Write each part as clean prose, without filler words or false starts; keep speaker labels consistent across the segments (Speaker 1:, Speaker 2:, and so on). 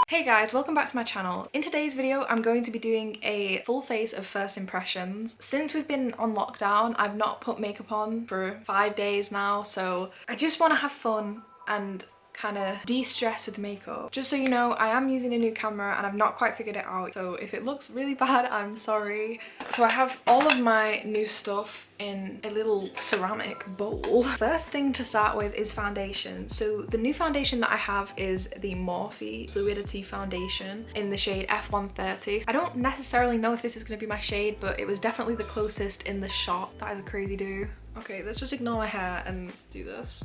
Speaker 1: Hey guys, welcome back to my channel. In today's video, I'm going to be doing a full face of first impressions. Since we've been on lockdown, I've not put makeup on for 5 days now, so I just want to have fun and kind of de-stress with makeup. Just so you know, I am using a new camera and I've not quite figured it out, so if it looks really bad, I'm sorry. So I have all of my new stuff in a little ceramic bowl. First thing to start with is foundation. So the new foundation that I have is the Morphe Fluidity Foundation in the shade F130. I don't necessarily know if this is going to be my shade, but it was definitely the closest in the shot. That is a crazy do. Okay, let's just ignore my hair and do this.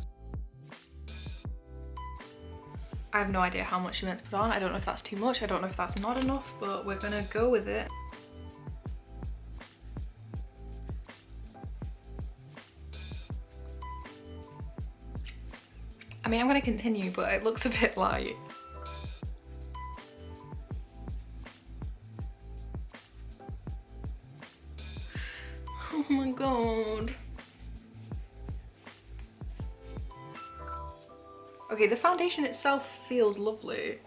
Speaker 1: I have no idea how much you're meant to put on. I don't know if that's too much, I don't know if that's not enough, but we're gonna go with it. I mean, I'm gonna continue, but it looks a bit light. Oh my god. Okay, the foundation itself feels lovely.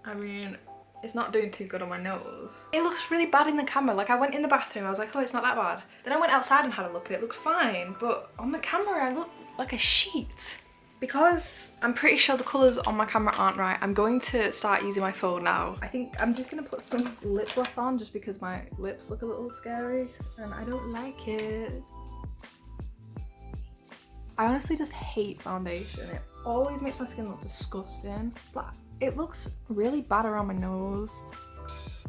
Speaker 1: I mean, it's not doing too good on my nose. It looks really bad in the camera. Like, I went in the bathroom, I was like, oh, it's not that bad. Then I went outside and had a look at it. It looked fine, but on the camera, I look like a sheet. Because I'm pretty sure the colours on my camera aren't right, I'm going to start using my phone now. I think I'm just gonna put some lip gloss on just because my lips look a little scary and I don't like it. I honestly just hate foundation. It always makes my skin look disgusting, but it looks really bad around my nose.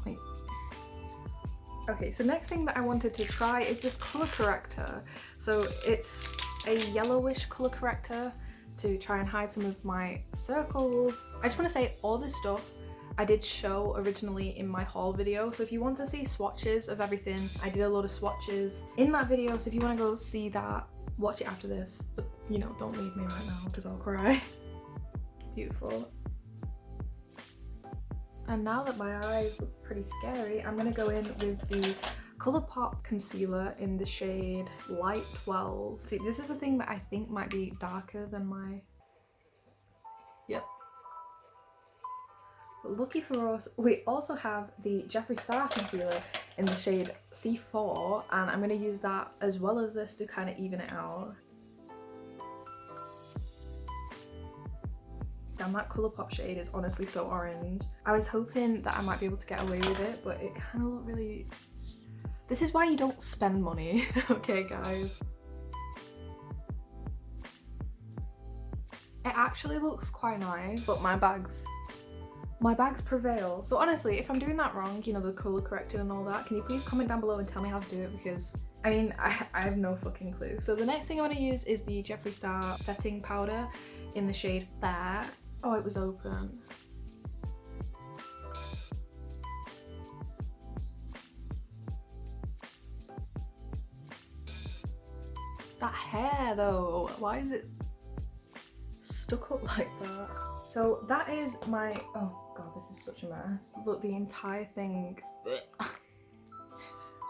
Speaker 1: Wait. Okay, so next thing that I wanted to try is this colour corrector. So it's a yellowish colour corrector to try and hide some of my circles. I just want to say all this stuff I did show originally in my haul video, so if you want to see swatches of everything, I did a lot of swatches in that video, so if you want to go see that, watch it after this, but you know, don't leave me right now because I'll cry. Beautiful. And now that my eyes look pretty scary, I'm gonna go in with the Colourpop concealer in the shade Light 12. See, this is the thing that I think might be darker than my... Yep. But lucky for us, we also have the Jeffree Star concealer in the shade C4, and I'm going to use that as well as this to kind of even it out. Damn, that Colourpop shade is honestly so orange. I was hoping that I might be able to get away with it, but it kind of looked really... This is why you don't spend money, okay guys? It actually looks quite nice, but my bags prevail. So honestly, if I'm doing that wrong, you know, the colour correcting and all that, can you please comment down below and tell me how to do it, because I mean, I have no fucking clue. So the next thing I want to use is the Jeffree Star setting powder in the shade Fair. Oh, it was open. That hair though, why is it stuck up like that? So that is my, oh god, this is such a mess. Look, the entire thing.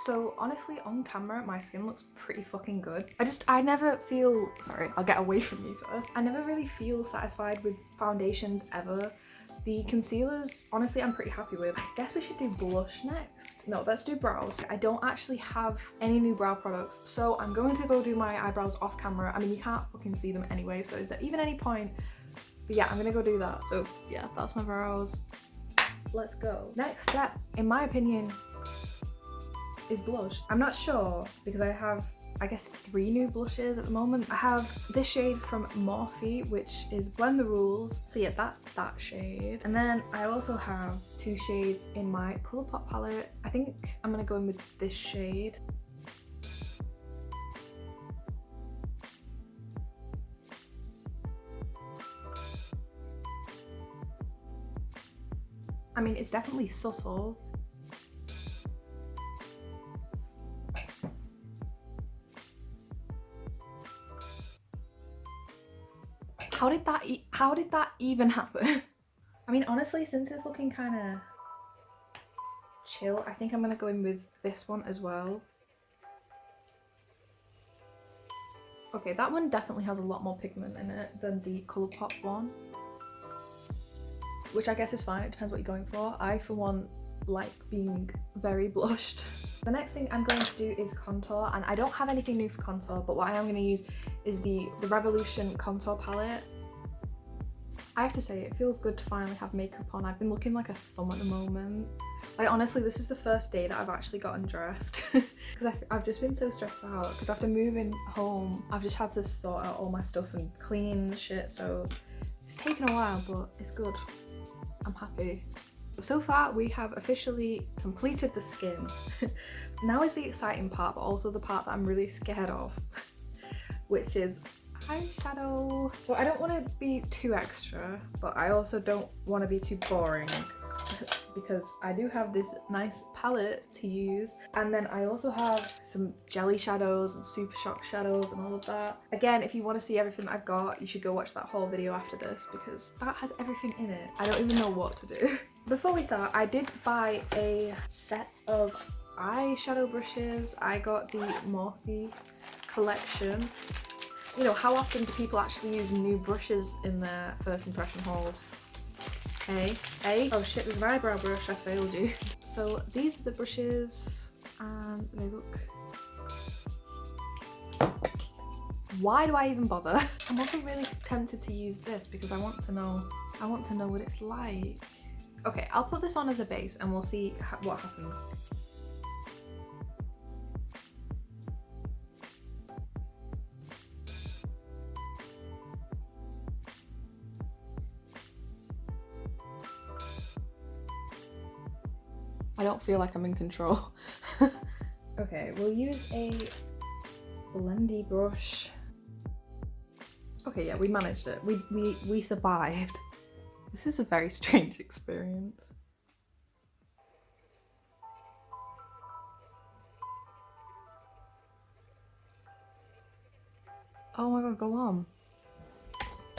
Speaker 1: So honestly, on camera, my skin looks pretty fucking good. I never feel, sorry, I'll get away from you first. I never really feel satisfied with foundations ever. The concealers, honestly, I'm pretty happy with. I guess we should do blush next. No, let's do brows. I don't actually have any new brow products, so I'm going to go do my eyebrows off camera. I mean, you can't fucking see them anyway, so is there even any point? But yeah, I'm gonna go do that. So yeah, that's my brows. Let's go. Next step, in my opinion, is blush. I'm not sure because I have, I guess, 3 new blushes at the moment. I have this shade from Morphe, which is Blend the Rules. So yeah, that's that shade. And then I also have 2 shades in my Colourpop palette. I think I'm gonna go in with this shade. I mean, it's definitely subtle. How did that even happen? I mean, honestly, since it's looking kind of chill, I think I'm gonna go in with this one as well. Okay, that one definitely has a lot more pigment in it than the Colourpop one. which I guess is fine. It depends what you're going for. I, for one, like being very blushed. The next thing I'm going to do is contour, and I don't have anything new for contour, but what I am going to use is the Revolution contour palette. I have to say, it feels good to finally have makeup on. I've been looking like a thumb at the moment. Like, honestly, this is the first day that I've actually gotten dressed because I've just been so stressed out because after moving home, I've just had to sort out all my stuff and clean shit, so it's taken a while, but it's good. I'm happy. So far, we have officially completed the skin. Now is the exciting part, but also the part that I'm really scared of, which is eyeshadow. So I don't want to be too extra, but I also don't want to be too boring because I do have this nice palette to use, and then I also have some jelly shadows and super shock shadows and all of that. Again, if you want to see everything that I've got, you should go watch that whole video after this because that has everything in it. I don't even know what to do. Before we start, I did buy a set of eyeshadow brushes. I got the Morphe collection. You know, how often do people actually use new brushes in their first impression hauls? Hey, oh shit, there's an eyebrow brush, I failed you. So these are the brushes and they look... Why do I even bother? I'm also really tempted to use this because I want to know what it's like. Okay, I'll put this on as a base and we'll see what happens. I don't feel like I'm in control. Okay, we'll use a blendy brush. Okay, yeah, we managed it. We survived. This is a very strange experience. Oh my god, go on.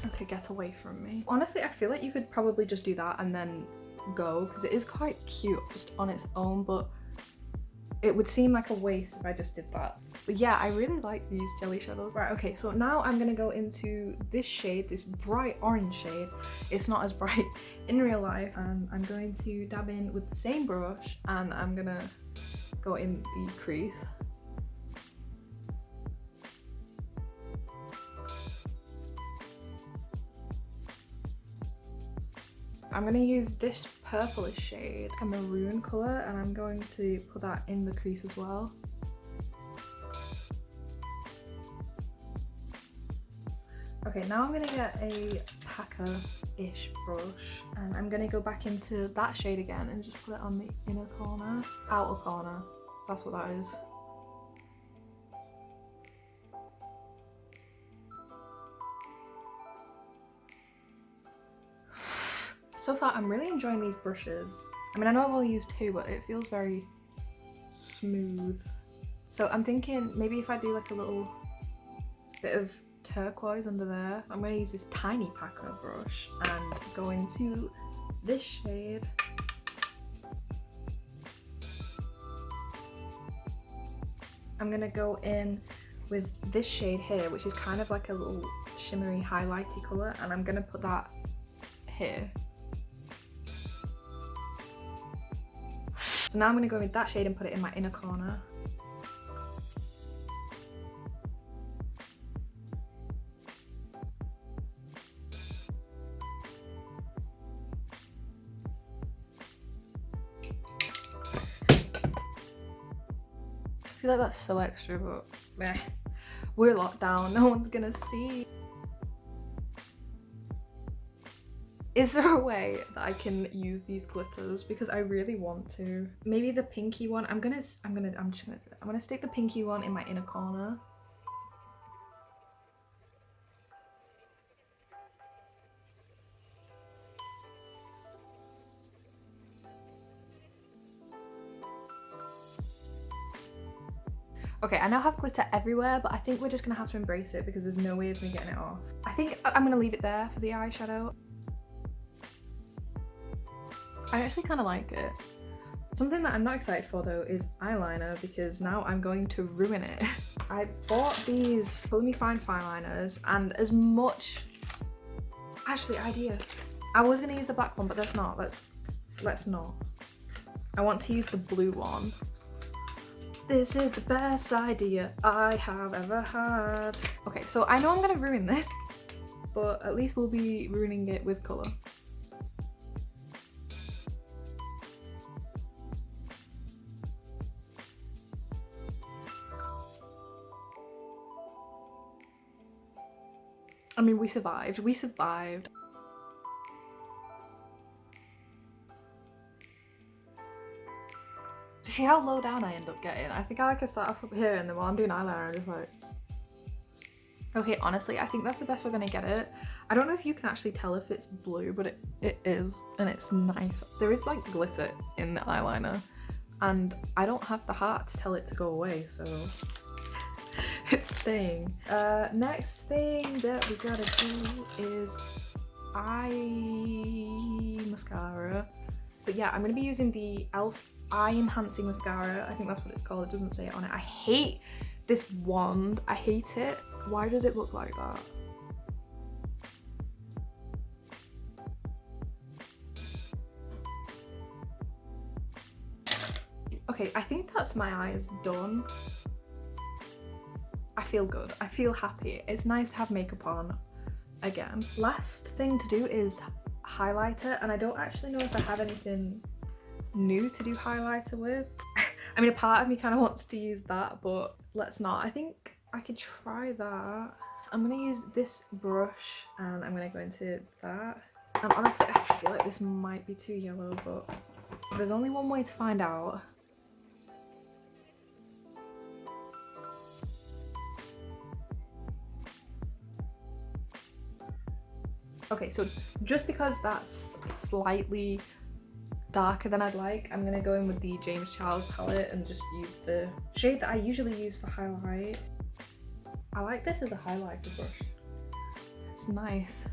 Speaker 1: Okay, get away from me. Honestly, I feel like you could probably just do that and then go because it is quite cute just on its own, but it would seem like a waste if I just did that. But yeah, I really like these jelly shadows. Right, okay, so now I'm gonna go into this shade, this bright orange shade. It's not as bright in real life, and I'm going to dab in with the same brush and I'm gonna go in the crease. I'm going to use this purplish shade, a maroon colour, and I'm going to put that in the crease as well. Okay, now I'm going to get a packer-ish brush and I'm going to go back into that shade again and just put it on the inner corner, outer corner, that's what that is. So far, I'm really enjoying these brushes. I mean, I know I've only used two, but it feels very smooth. So I'm thinking maybe if I do like a little bit of turquoise under there, I'm going to use this tiny packer brush and go into this shade. I'm going to go in with this shade here, which is kind of like a little shimmery highlighty colour, and I'm going to put that here. So now I'm going to go with that shade and put it in my inner corner. I feel like that's so extra, but meh. We're locked down, no one's gonna see. Is there a way that I can use these glitters? Because I really want to. Maybe the pinky one. I'm just gonna do it. I'm gonna stick the pinky one in my inner corner. Okay, I now have glitter everywhere, but I think we're just gonna have to embrace it because there's no way of me getting it off. I think I'm gonna leave it there for the eyeshadow. I actually kind of like it. Something that I'm not excited for though is eyeliner, because now I'm going to ruin it. I bought these Follow Me Fine fineliners, and as much... Actually, idea. I was gonna use the black one, but let's not. Let's not. I want to use the blue one. This is the best idea I have ever had. Okay, so I know I'm gonna ruin this, but at least we'll be ruining it with colour. I mean, we survived. We survived. See how low down I end up getting? I think I like to start off up here, and then while I'm doing eyeliner, I'm just like... Okay, honestly, I think that's the best we're gonna get it. I don't know if you can actually tell if it's blue, but it is, and it's nice. There is like glitter in the eyeliner, and I don't have the heart to tell it to go away, so it's staying. Next thing that we gotta do is eye mascara. But yeah, I'm gonna be using the e.l.f. Eye Enhancing Mascara. I think that's what it's called. It doesn't say it on it. I hate this wand. I hate it. Why does it look like that? Okay, I think that's my eyes done. I feel good. I feel happy. It's nice to have makeup on again. Last thing to do is highlighter, and I don't actually know if I have anything new to do highlighter with. I mean, a part of me kind of wants to use that, but let's not. I think I could try that. I'm gonna use this brush and I'm gonna go into that. And honestly, I feel like this might be too yellow, but there's only one way to find out. Okay, so just because that's slightly darker than I'd like, I'm gonna go in with the James Charles palette and just use the shade that I usually use for highlight. I like this as a highlighter brush. It's nice.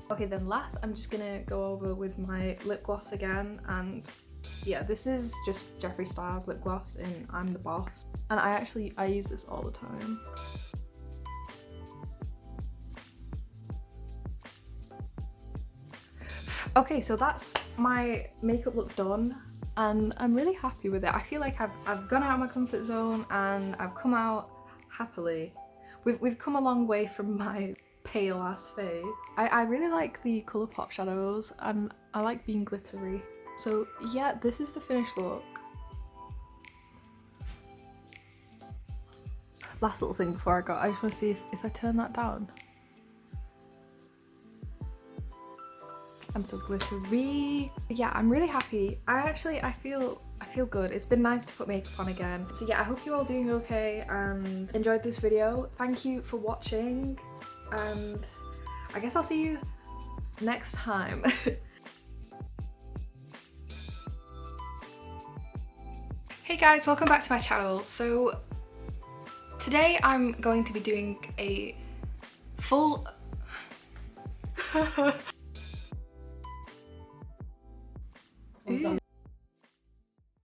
Speaker 1: Okay, then last, I'm just gonna go over with my lip gloss again, and yeah, this is just Jeffree Star's lip gloss in I'm the Boss. And I use this all the time. Okay, so that's my makeup look done, and I'm really happy with it. I feel like I've gone out of my comfort zone and I've come out happily. We've come a long way from my pale ass face. I really like the Colourpop shadows, and I like being glittery. So yeah, this is the finished look. Last little thing before I go, I just want to see if I turn that down. I'm so glittery. Yeah, I'm really happy. I feel good. It's been nice to put makeup on again. So yeah, I hope you're all doing okay and enjoyed this video. Thank you for watching, and I guess I'll see you next time. Hey guys, welcome back to my channel. So today I'm going to be doing a full Ooh.